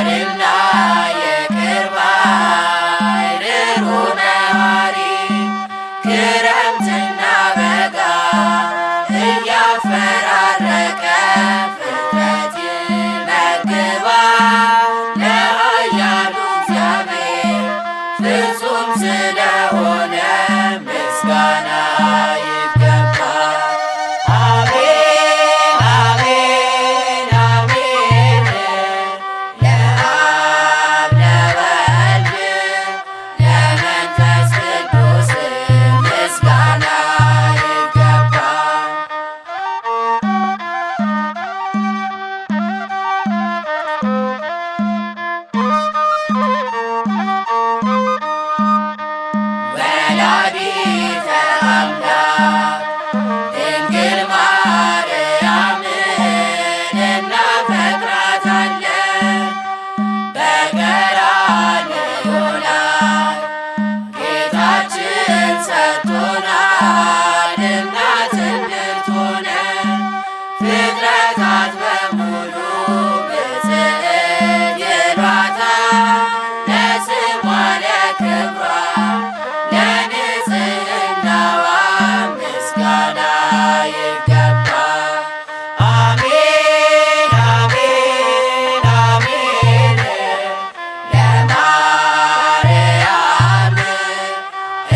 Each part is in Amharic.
ቸርና ይቅር ባይ ርኅሩኅ መሐሪ ክረምትና በጋ እያፈራረቀ ፍጥረት ይመግባል ለኃያሉ እግዚአብሔር ፍጹም ስለሆነ ምስጋና ይገባል። አሜን አሜን አሜን ለአብ ለወልድ ለመንፈስ ቅዱስ ምስጋና ይገባል። ወላዲተ አምላክ ድንግል ማርያምን እናፈቅራታለን። በቀራንዮ ላይ ጌታችን ሰጥቶናል እናት እንድትሆነን ፍጥረታት በሙሉ ብፅዕት ይሏታል ለስሟ ለክብሯ ለንጽሕናዋ ምስጋና ይገባል። አሜን አሜን አሜን ለማርያም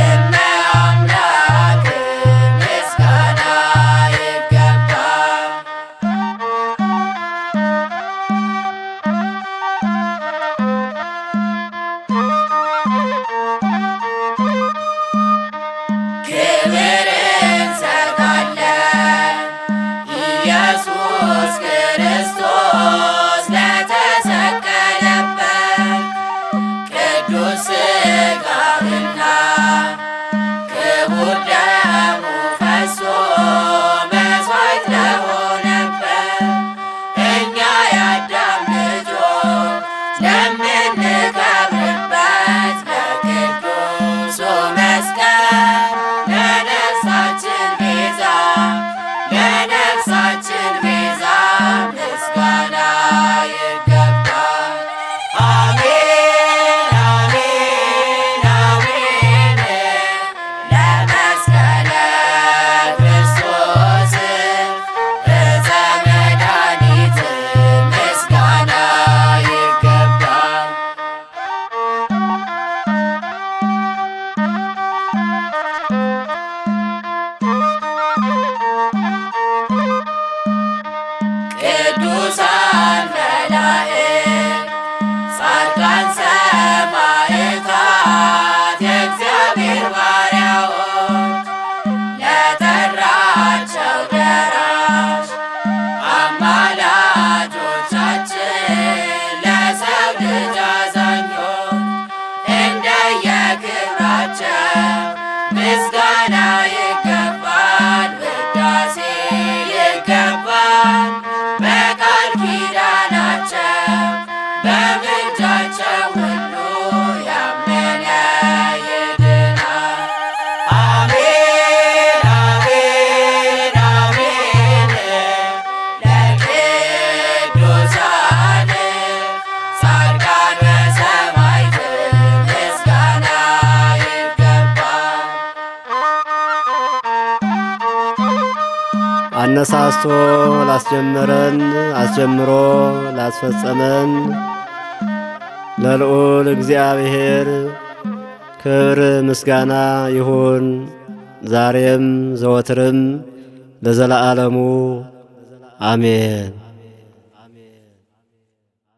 እመ አምላክ ምስጋና ይገባል። ክብር እንሰጣለን ኢየሱስ ክርስቶስ ለተሰቀለበት ቅዱስ ሥጋውና ክቡር ደሙ ፈሶ መሥዋዕት ለሆነበት እኛ የአዳም ልጆች ለምንከብርበት ለቅዱሱ መስቀል ለነፍሳችን ቤዛ ምስጋና ይገባል። አሜን አሜን አሜን ለመስቀለ ክርስቶስ ዕፀ መድኃኒት ምስጋና ይገባል። ቅዱሳን መላእክት ጻድቃን ሰማዕታት የእግዚአብሔር ባሪያዎች ለጠራቸው ደራሽ አማላጆቻችን ለሰው ልጅ አዛኞች እንደየክብራቸው ምስጋና ይገባል፣ ውዳሴ ይገባል። በቃል ኪዳናቸው በምልጃቸው ሁሉ ያመነ ይድናል። አሜን አሜን አሜን ለቅዱሳን ጻድቃን በሰማዕት ምስጋና ይገባል። አነሳስቶ ላስጀመረን አስጀምሮ ላስፈጸመን ለልዑል እግዚአብሔር ክብር ምስጋና ይሁን ዛሬም ዘወትርም ለዘለዓለሙ አሜን።